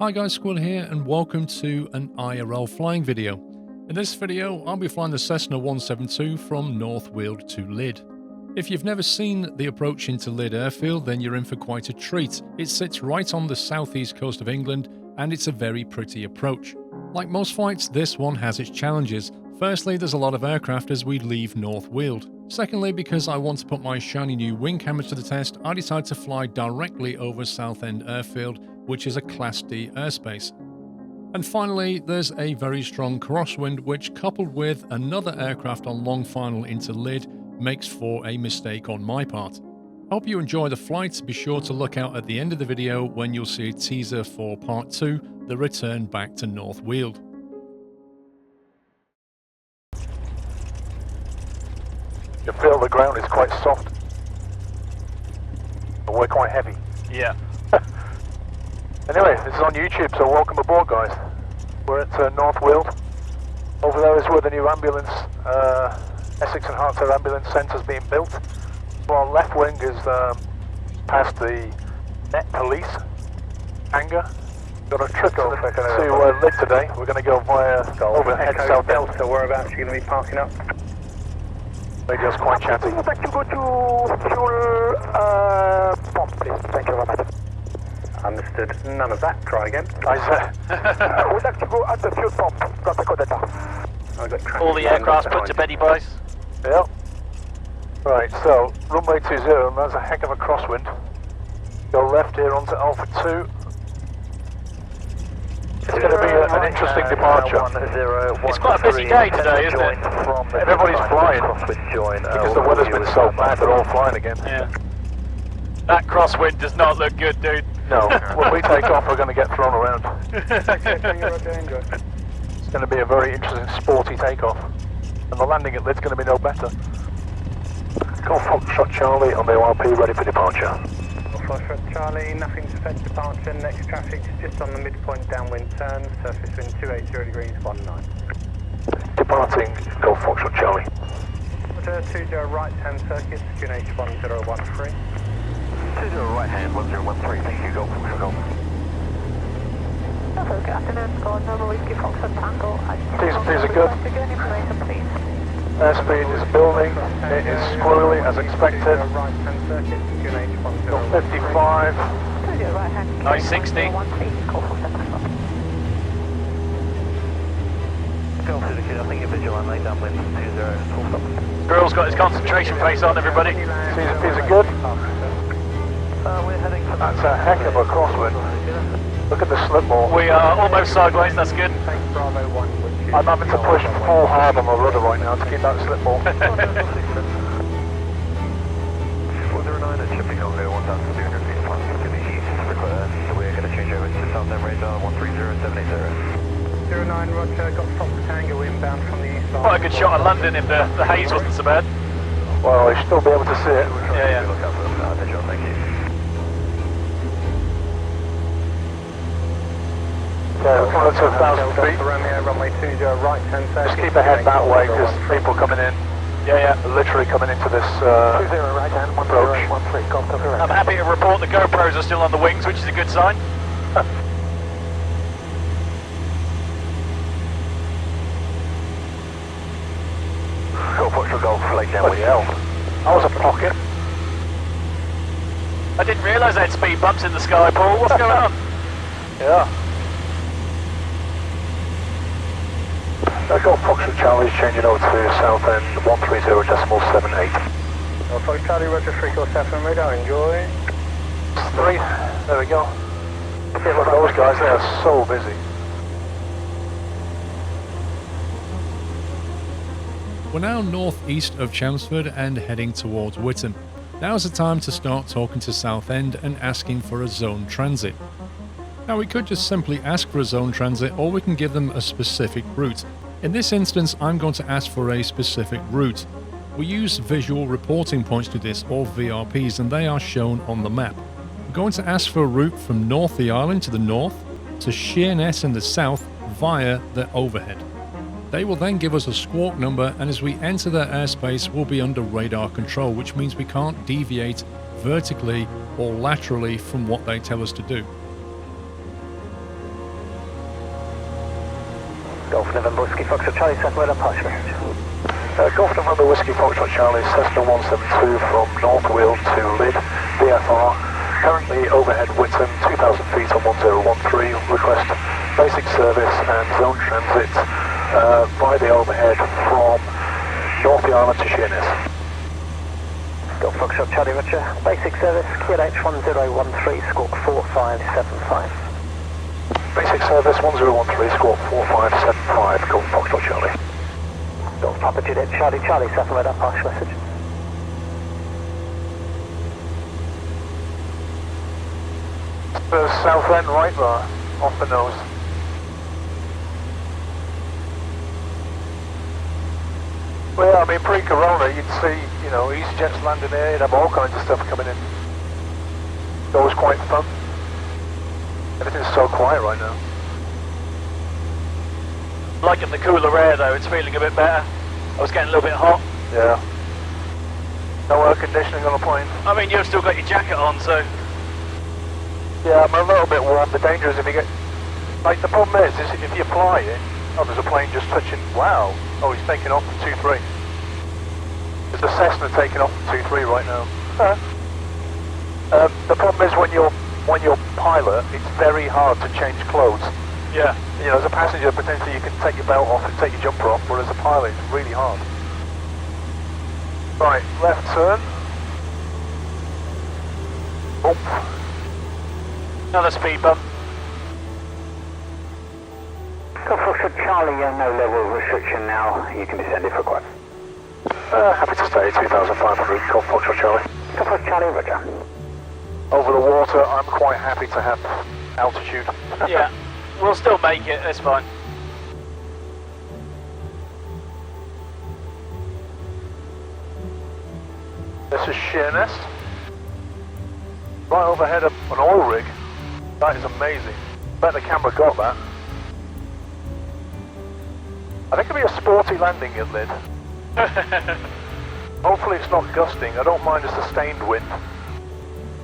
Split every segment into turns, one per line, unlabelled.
Hi guys, Squirrel here and welcome to an IRL flying video. In this video I'll be flying the Cessna 172 from North Weald to Lydd. If you've never seen the approach into Lydd Airfield, then you're in for quite a treat. It sits right on the southeast coast of England and it's a very pretty approach. Like most flights, this one has its challenges. Firstly, there's a lot of aircraft as we leave North Weald. Secondly, because I want to put my shiny new wing cameras to the test, I decided to fly directly over Southend Airfield, which is a Class D airspace. And finally, there's a very strong crosswind, which coupled with another aircraft on long final into Lydd makes for a mistake on my part. Hope you enjoy the flight. Be sure to look out at the end of the video when you'll see a teaser for part 2, the return back to North Weald.
You feel the ground is quite soft, but we're quite heavy.
Yeah.
Anyway, this is on YouTube, so welcome aboard, guys. We're at North Weald. Over there is where the new ambulance, Essex and Hertfordshire Ambulance Centre is being built. So our left wing is past the Met Police hangar. Got a trip to Lydd today. We're going to go via overhead South
Delta. Whereabouts are you going to be parking up?
Radio's quite chatty.
Would like to go to fuel pump, please. Thank you very much. Understood. None of that. Try again.
Would like to go at the fuel pump. Got the code data.
All the aircraft put to bed, boys.
Yeah. Right, so runway 20, and there's a heck of a crosswind. Go left here onto Alpha 2. It's going to be an interesting departure.
It's quite a busy day today, isn't it?
Everybody's flying because the weather's been so bad. They're all flying again.
Yeah. That crosswind does not look good, dude.
No, when we take off, we're going to get thrown around. It's going to be a very interesting, sporty takeoff, and the landing at Lydd's going to be no better. Call Foxtrot Charlie on the ORP, ready for departure.
Foxtrot Charlie, nothing to set departure. Next traffic is just on the midpoint downwind turn. Surface wind 280 degrees 19.
Departing, Golf Foxtrot Charlie.
20 right hand circuit, QNH 1013.
20 right hand 1013, thank you, Golf Foxtrot Golf.
Hello, good afternoon, Golf Whiskey Foxtrot Tango.
These are good.
Information, please.
Airspeed is building, it is squirrely as expected. Got 55.
Nice 60. Squirrel's got his concentration face on, everybody.
These are good. That's a heck of a crosswind. Look at the slip ball.
We are almost sideways, that's good.
I'm having to push full hard on the rudder right now to keep that slip ball.
409 at shipping over 1,200 feet plus to the east. We're going to change over to Southend radar 130780.
09 Roger, got Fox Tango inbound from the east.
Quite a good shot of London if the haze wasn't so bad.
Well, you should still be able to see it.
Yeah.
Look out for the visual, thank you.
Yeah, we're to 1,000 feet.
Romeo, runway 20 right hand side.
Just keep ahead that way because people coming in,
Yeah.
literally coming into this
20 right hand,
approach.
1013, Golf Delta.
I'm happy to report the GoPros are still on the wings, which is a good sign.
Golf Foxtrot Golf, late down
Bloody hell. That was a pocket.
I didn't realise they had speed bumps in the sky, Paul. What's going on?
Yeah. Golf Foxtrot Charlie's changing over to Southend 130.78.
Golf Fox Charlie, Roger 347 radar, enjoy.
3, there we go. Look at those guys, they are so busy.
We're now northeast of Chelmsford and heading towards Whittam. Now's the time to start talking to Southend and asking for a zone transit. Now we could just simply ask for a zone transit, or we can give them a specific route. In this instance, I'm going to ask for a specific route. We use visual reporting points to this, or VRPs, and they are shown on the map. We're going to ask for a route from Northey Island to the north to Sheerness in the south via the overhead. They will then give us a squawk number, and as we enter their airspace, we'll be under radar control, which means we can't deviate vertically or laterally from what they tell us to do.
Foxtrot Charlie, Cessna approach message.
Golf November Whiskey Foxtrot Charlie, Cessna 172 from North Weald to Lydd, VFR. Currently overhead Whitton, 2,000 feet on 1013. Request basic service and zone transit by the overhead from North the Island to Sheerness.
Golf Foxtrot Charlie, Roger. Basic service, QLH 1013, squawk 4575.
Basic service 1013, squawk 4575, Golf Foxtrot Charlie.
Golf Papa Juliet Charlie, Charlie, Cessna radar approach message.
The south end right there, off the nose. Well, yeah, I mean, pre-corona, you'd see, you know, EasyJets landing here, you'd have all kinds of stuff coming in. It's always quite fun. Everything's so quiet right now.
Liking the cooler air though, it's feeling a bit better. I was getting a little bit hot.
Yeah. No air conditioning on a plane.
I mean, you've still got your jacket on, so...
Yeah, I'm a little bit warm. The danger is if you get... Like, the problem is if you fly it, oh, there's a plane just touching... Wow. Oh, he's taking off from 2-3. There's a Cessna taking off from 2-3 right now. The problem is when you're pilot, it's very hard to change clothes.
Yeah.
You know, as a passenger, potentially you can take your belt off and take your jumper off, but as a pilot, it's really hard. Right, left turn. Oh.
Another speed bump.
Golf Foxtrot Charlie, no level of restriction now. You can descend if required.
Happy to stay, 2,500, Golf Foxtrot Charlie.
Golf Foxtrot Charlie, Roger.
Over the water, I'm quite happy to have altitude.
Yeah. We'll still make it, that's fine.
This is Sheerness. Right overhead of an oil rig. That is amazing. Bet the camera got that. I think it'll be a sporty landing at Lydd. Hopefully it's not gusting. I don't mind a sustained wind.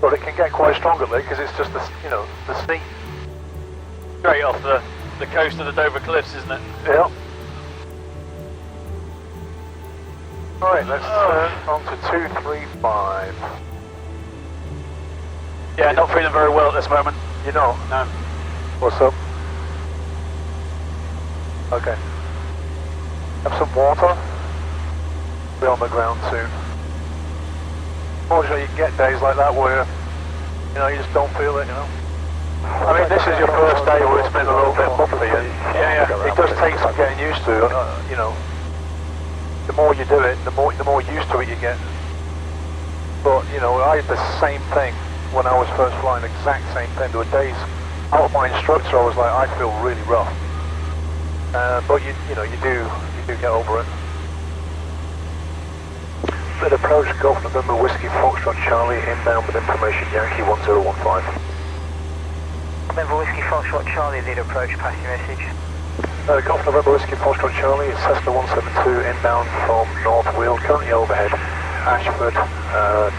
But it can get quite strong at Lydd because it's just the, you know, the sea.
Straight off the coast of the Dover Cliffs, isn't it?
Yeah. Alright, let's turn on to 235.
Yeah, not feeling very well at this moment.
You know?
No.
What's up? Okay. Have some water. Be on the ground soon. Fortunately, you can get days like that where, you know, you just don't feel it, you know? I mean, this is your first day where it's been a little bit bumpy, and yeah, it does take some getting used to, you know. The more you do it, the more used to it you get. But, you know, I had the same thing when I was first flying, exact same thing. There were days out of my instructor, I was like, I feel really rough. But you know, you do get over it. Lydd approach, Golf November Whiskey Foxtrot Charlie, inbound with information, Yankee 1015.
November Whiskey Foxtrot Charlie, Lydd approach, pass your message.
Golf November Whiskey Foxtrot Charlie, Cessna 172 inbound from North Weald, currently overhead, Ashford,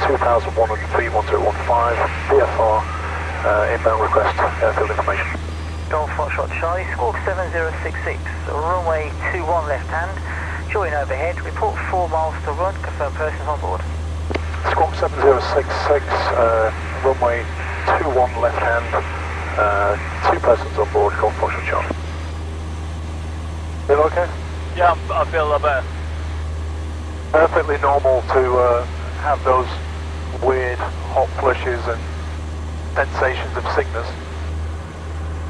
2,100 feet, 1015, VFR, inbound request, airfield information.
Golf Foxtrot Charlie, squawk 7066, runway 21 left hand, join overhead, report 4 miles to run, confirm persons on board.
Squawk 7066, runway 21 left hand, 2 persons on board, Golf Foxtrot Charlie. Feel okay?
Yeah, I feel a lot better.
Perfectly normal to have those weird hot flushes and sensations of sickness.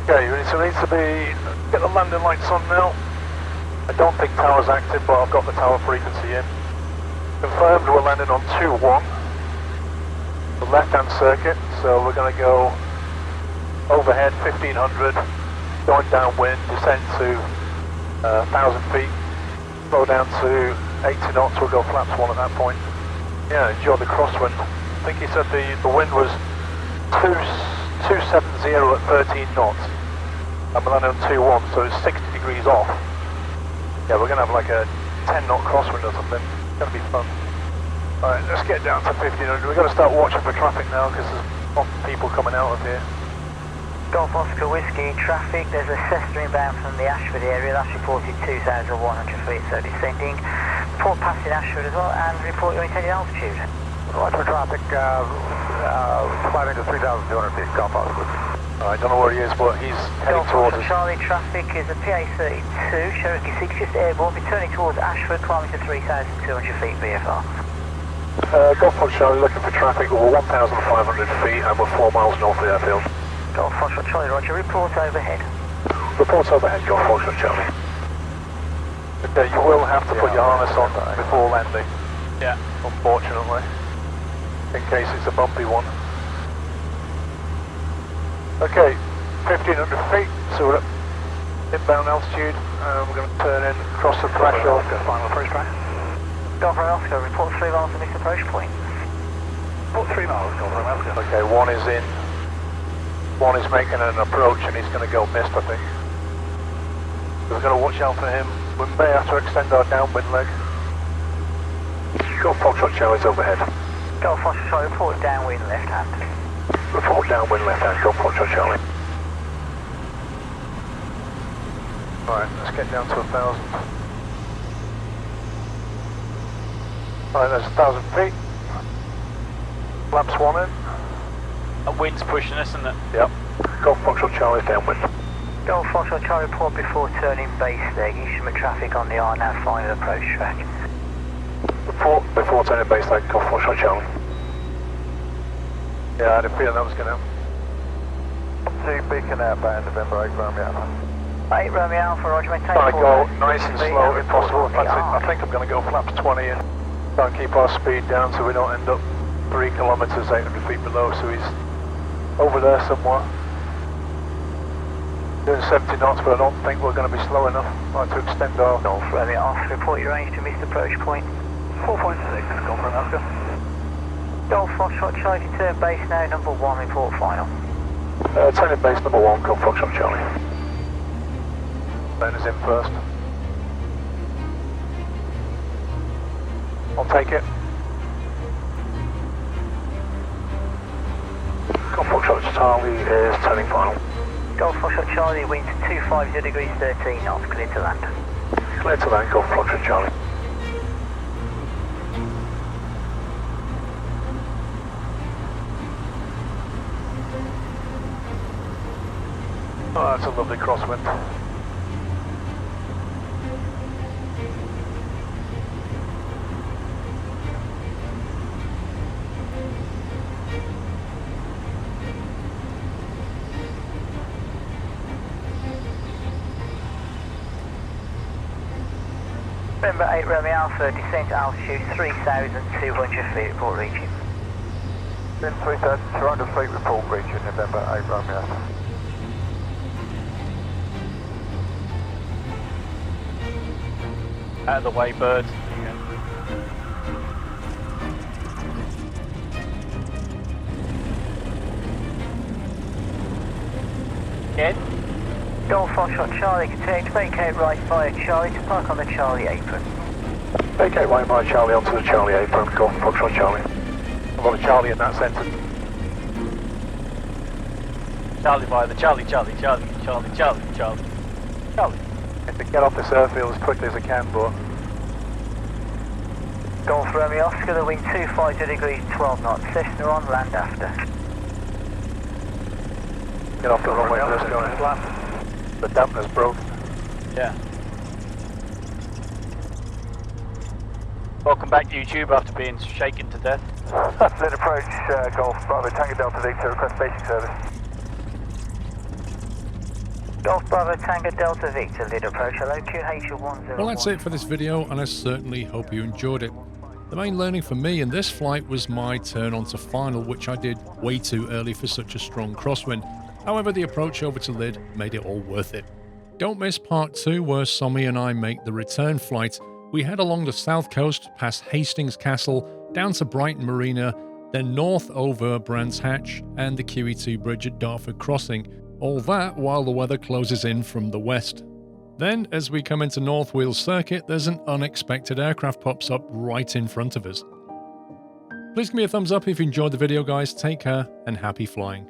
Okay, so it needs to be, get the landing lights on now. I don't think tower's active, but I've got the tower frequency in. Confirmed we're landing on 2-1, the left-hand circuit, so we're going to go overhead 1500, going downwind, descend to 1,000 feet, slow down to 80 knots, we'll go flaps 1 at that point. Yeah, enjoy the crosswind. I think he said the wind was 270 at 13 knots. And we're landing on 2-1, so it's 60 degrees off. Yeah, we're going to have like a 10 knot crosswind or something. It's going to be fun. Alright, let's get down to 1500. We've got to start watching for traffic now because there's lots of people coming out of here.
Golf Oscar Whiskey traffic, there's a Cessna inbound from the Ashford area, that's reported 2,100 feet, so descending. Report passing Ashford as well, and report your intended altitude.
Watch for traffic, climbing to 3,200 feet, Golf Oscar. I don't know where he is, but he's heading
Golf
towards
Oscar
us.
Charlie traffic is a PA32, Cherokee 6, just airborne, returning towards Ashford, climbing to 3,200 feet VFR.
Golf Oscar Charlie looking for traffic over 1,500 feet, and we're 4 miles north of the airfield.
Golf Oscar Charlie, roger, report overhead.
Report overhead, Golf Oscar Charlie. Okay, you will have to put your harness on before landing.
Yeah.
Unfortunately. In case it's a bumpy one. Okay, 1,500 feet, so we're at inbound altitude. We're going to turn in, cross the threshold, get final approach track.
Golf Oscar, report 3 miles to this approach point.
Report 3 miles, Golf Oscar. Okay, one is in. One is making an approach and he's going to go missed, I think. We're going to watch out for him. We may have to extend our downwind leg. Golf Foxtrot Charlie's overhead.
Golf Oscar Charlie, report downwind left hand.
Report downwind left hand, Golf Foxtrot Charlie. Alright, let's get down to 1,000. Alright, there's 1,000 feet. Flaps 1 in.
That wind's pushing us, isn't it?
Yep. Golf Foxtrot Charlie's downwind.
Golf Foxtrot Charlie, report before turning base leg, instrument traffic on the RNAV final approach track.
Before turning base leg, Golf Foxtrot Charlie. Yeah, I had a feeling that was going to happen. 2 beacon outbound, November 8 Romeo Alpha.
8 Romeo Alpha, roger, maintain.
Trying to go nice and slow if possible. I think I'm going to go flaps 20 and try and keep our speed down so we don't end up 3 kilometres 800 feet below, so he's over there somewhere. Doing 70 knots, but I don't think we're going to be slow enough. I'd like to extend our...
Golf Romeo Alpha, report your range to missed approach point.
4.6, Golf Romeo Alpha.
Golf Foxtrot Charlie, to turn base now, number 1, report final.
Turning base number 1, Golf Foxtrot Charlie. Ben is in first. I'll take it. Golf Foxtrot Charlie is turning final.
Golf Foxtrot Charlie, winds 250 degrees 13 knots, clear to land.
Clear to land, Golf Foxtrot Charlie. Oh, that's a lovely crosswind.
November 8 Romeo Alpha, descent altitude 3,200 feet, report reaching.
Then 3,200 feet, report reaching November 8 Romeo Alpha.
Out of the way, birds. Again?
Golf Foxtrot Charlie, continue to vacate right via Charlie to park on the Charlie apron.
Vacate right by Charlie onto the Charlie apron, Golf Foxtrot Charlie. A lot of Charlie in that sentence.
Charlie by the Charlie. Charlie.
I have to get off this airfield as quickly as I can, but...
Golf Romeo Oscar, the wind 250 degrees 12 knots, Cessna on, land after.
Get off the runway first, going flat. The dampener's broken.
Yeah. Welcome back, YouTube, after being shaken to death.
Then approach Golf Bravo Tango Delta Victor, request basic service.
Golf Bravo Tango Delta Victor, Lydd approach, hello, QH101.
Well, that's it for this video, and I certainly hope you enjoyed it. The main learning for me in this flight was my turn onto final, which I did way too early for such a strong crosswind. However, the approach over to Lydd made it all worth it. Don't miss part 2 where Somi and I make the return flight. We head along the south coast past Hastings Castle, down to Brighton Marina, then north over Brands Hatch and the QE2 bridge at Dartford Crossing. All that while the weather closes in from the west. Then, as we come into North Weald Circuit, there's an unexpected aircraft pops up right in front of us. Please give me a thumbs up if you enjoyed the video, guys. Take care and happy flying.